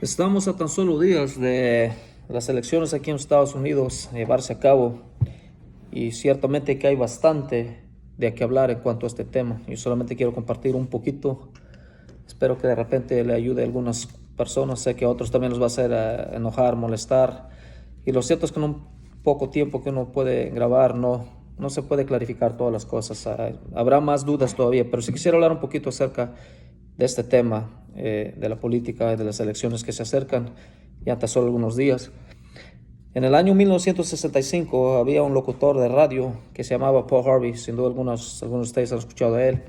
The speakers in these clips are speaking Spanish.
Estamos a tan solo días de las elecciones aquí en los Estados Unidos llevarse a cabo y ciertamente que hay bastante de qué hablar en cuanto a este tema. Yo solamente quiero compartir un poquito. Espero que de repente le ayude a algunas personas. Sé que a otros también los va a hacer enojar, molestar. Y lo cierto es que en un poco tiempo que uno puede grabar no se puede clarificar todas las cosas. Habrá más dudas todavía, pero si quisiera hablar un poquito acerca de este tema, de la política y de las elecciones que se acercan ya tan solo algunos días. En el año 1965 había un locutor de radio que se llamaba Paul Harvey, sin duda algunos de ustedes han escuchado de él,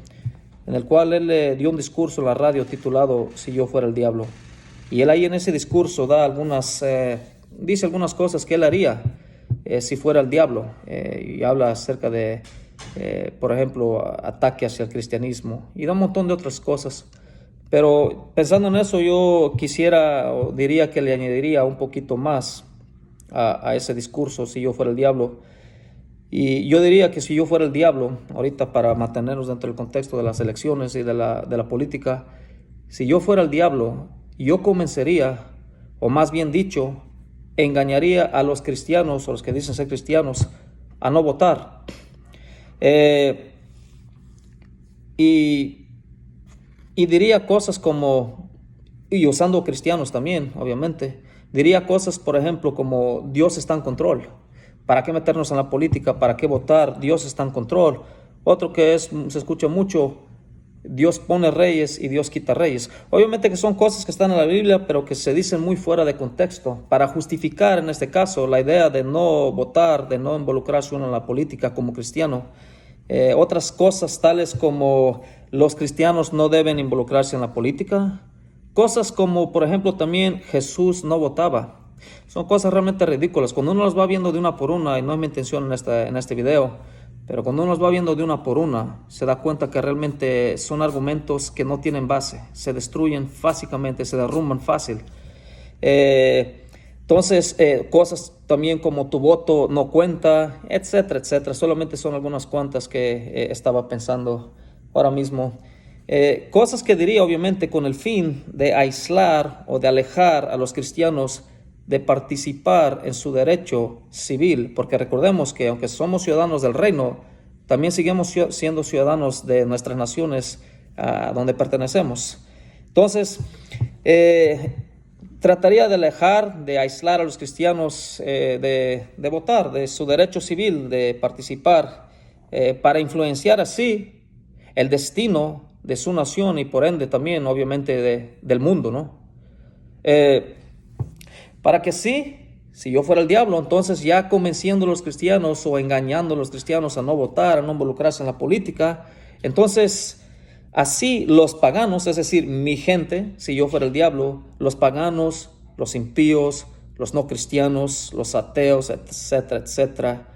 en el cual él dio un discurso en la radio titulado Si yo fuera el diablo. Y él ahí en ese discurso dice algunas cosas que él haría si fuera el diablo, y habla acerca de, por ejemplo, ataque hacia el cristianismo y da un montón de otras cosas. Pero pensando en eso, yo quisiera o diría que le añadiría un poquito más a ese discurso si yo fuera el diablo. Y yo diría que si yo fuera el diablo, ahorita para mantenernos dentro del contexto de las elecciones y de la política, si yo fuera el diablo, yo comenzaría, o más bien dicho, engañaría a los cristianos o los que dicen ser cristianos a no votar. Eh, y, y diría cosas como, y usando cristianos también, obviamente, diría cosas, por ejemplo, como Dios está en control. ¿Para qué meternos en la política? ¿Para qué votar? Dios está en control. Otro se escucha mucho, Dios pone reyes y Dios quita reyes. Obviamente que son cosas que están en la Biblia, pero que se dicen muy fuera de contexto, para justificar en este caso la idea de no votar, de no involucrarse uno en la política como cristiano. Otras cosas tales como los cristianos no deben involucrarse en la política. Cosas como, por ejemplo, también Jesús no votaba. Son cosas realmente ridículas. Cuando uno las va viendo de una por una, y no es mi intención en este video, pero cuando uno las va viendo de una por una, se da cuenta que realmente son argumentos que no tienen base. Se destruyen fácilmente, se derrumban fácil. Entonces, cosas también como tu voto no cuenta, etcétera, etcétera. Solamente son algunas cuantas que estaba pensando ahora mismo. Cosas que diría obviamente con el fin de aislar o de alejar a los cristianos de participar en su derecho civil, porque recordemos que aunque somos ciudadanos del reino, también seguimos siendo ciudadanos de nuestras naciones a donde pertenecemos. Entonces, trataría de alejar, de aislar a los cristianos de votar, de su derecho civil, de participar, para influenciar así el destino de su nación y por ende también obviamente del mundo, ¿no? Para que si yo fuera el diablo, entonces ya convenciendo a los cristianos o engañando a los cristianos a no votar, a no involucrarse en la política, entonces así los paganos, es decir, mi gente, si yo fuera el diablo, los paganos, los impíos, los no cristianos, los ateos, etcétera, etcétera,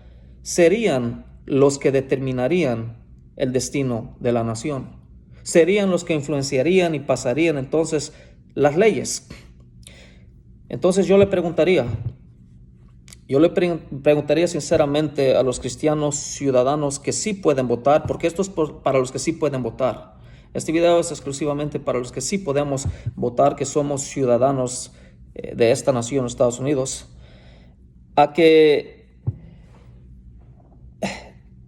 serían los que determinarían el destino de la nación. Serían los que influenciarían y pasarían entonces las leyes. Entonces yo le preguntaría sinceramente a los cristianos ciudadanos que sí pueden votar, porque esto es para los que sí pueden votar. Este video es exclusivamente para los que sí podemos votar, que somos ciudadanos de esta nación, Estados Unidos, a que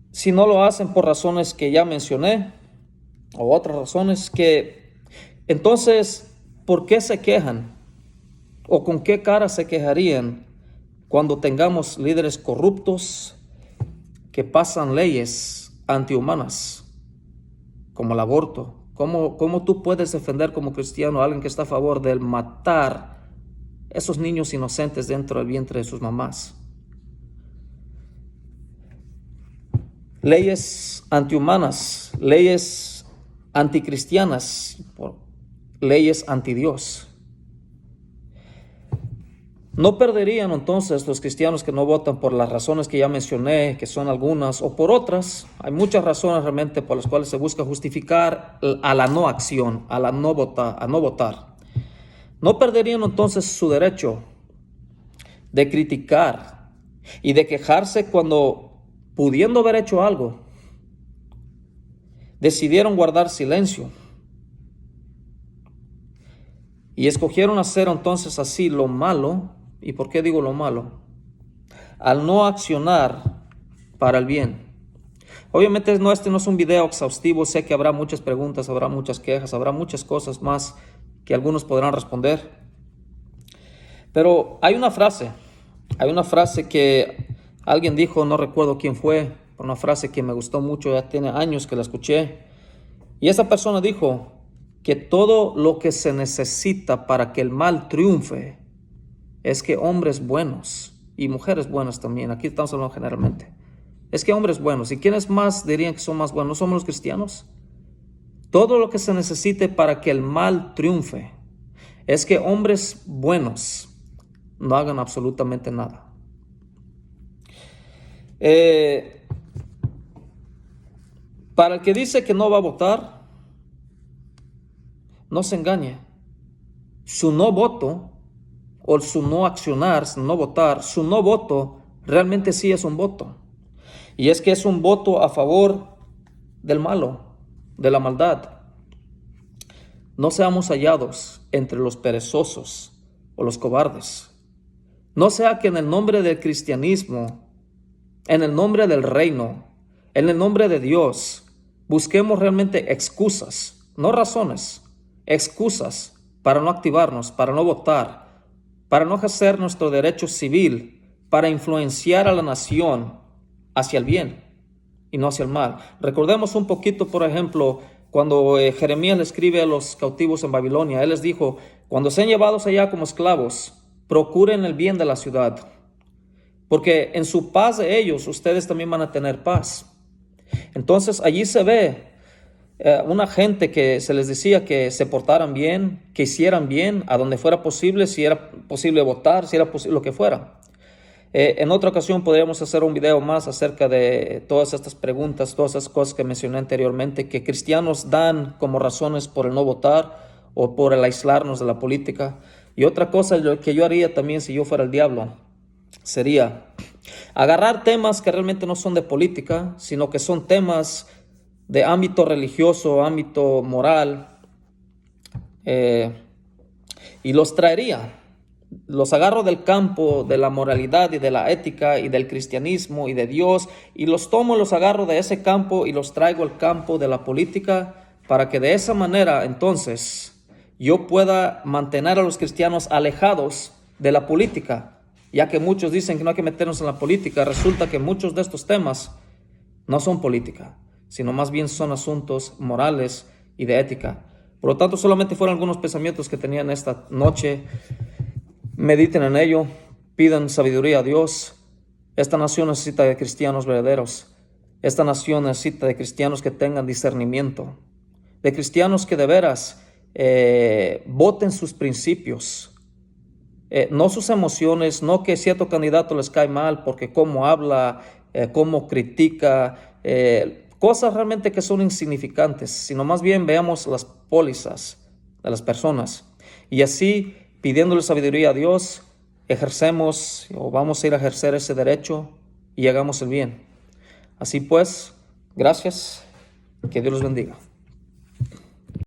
si no lo hacen por razones que ya mencioné o otras razones, que entonces, ¿por qué se quejan? ¿O con qué cara se quejarían cuando tengamos líderes corruptos que pasan leyes antihumanas como el aborto? ¿Cómo tú puedes defender como cristiano a alguien que está a favor de matar esos niños inocentes dentro del vientre de sus mamás? Leyes antihumanas, leyes anticristianas, leyes antidios. ¿No perderían entonces los cristianos que no votan por las razones que ya mencioné, que son algunas, o por otras? Hay muchas razones realmente por las cuales se busca justificar a la no acción, a no votar. ¿No perderían entonces su derecho de criticar y de quejarse cuando, pudiendo haber hecho algo, decidieron guardar silencio? Y escogieron hacer entonces así lo malo. ¿Y por qué digo lo malo? Al no accionar para el bien. Obviamente este no es un video exhaustivo. Sé que habrá muchas preguntas, habrá muchas quejas, habrá muchas cosas más que algunos podrán responder. Pero hay una frase que alguien dijo, no recuerdo quién fue, una frase que me gustó mucho, ya tiene años que la escuché. Y esa persona dijo que todo lo que se necesita para que el mal triunfe es que hombres buenos y mujeres buenas también, aquí estamos hablando generalmente, es que hombres buenos, ¿y quiénes más dirían que son más buenos? ¿No somos los cristianos? Todo lo que se necesite para que el mal triunfe es que hombres buenos no hagan absolutamente nada. Para el que dice que no va a votar, no se engañe. Su no voto o su no accionar, su no votar, su no voto realmente sí es un voto. Y es que es un voto a favor del malo, de la maldad. No seamos hallados entre los perezosos o los cobardes. No sea que en el nombre del cristianismo, en el nombre del reino, en el nombre de Dios, busquemos realmente excusas, no razones, excusas para no activarnos, para no votar, para no ejercer nuestro derecho civil, para influenciar a la nación hacia el bien y no hacia el mal. Recordemos un poquito, por ejemplo, cuando Jeremías le escribe a los cautivos en Babilonia, él les dijo, cuando sean llevados allá como esclavos, procuren el bien de la ciudad, porque en su paz de ellos, ustedes también van a tener paz. Entonces allí se ve una gente que se les decía que se portaran bien, que hicieran bien, a donde fuera posible, si era posible votar, si era posible lo que fuera. En otra ocasión podríamos hacer un video más acerca de todas estas preguntas, todas esas cosas que mencioné anteriormente, que cristianos dan como razones por el no votar o por el aislarnos de la política. Y otra cosa que yo haría también si yo fuera el diablo sería agarrar temas que realmente no son de política, sino que son temas de ámbito religioso, ámbito moral, y los traería. Los agarro del campo de la moralidad y de la ética y del cristianismo y de Dios y los tomo, los agarro de ese campo y los traigo al campo de la política para que de esa manera entonces yo pueda mantener a los cristianos alejados de la política, ya que muchos dicen que no hay que meternos en la política. Resulta que muchos de estos temas no son política, sino más bien son asuntos morales y de ética. Por lo tanto, solamente fueron algunos pensamientos que tenían esta noche. Mediten en ello, pidan sabiduría a Dios. Esta nación necesita de cristianos verdaderos. Esta nación necesita de cristianos que tengan discernimiento, de cristianos que de veras voten sus principios, no sus emociones, no que cierto candidato les cae mal porque cómo habla, cómo critica, cosas realmente que son insignificantes, sino más bien veamos las pólizas de las personas y así, pidiéndole sabiduría a Dios, ejercemos o vamos a ir a ejercer ese derecho y hagamos el bien. Así pues, gracias, que Dios los bendiga.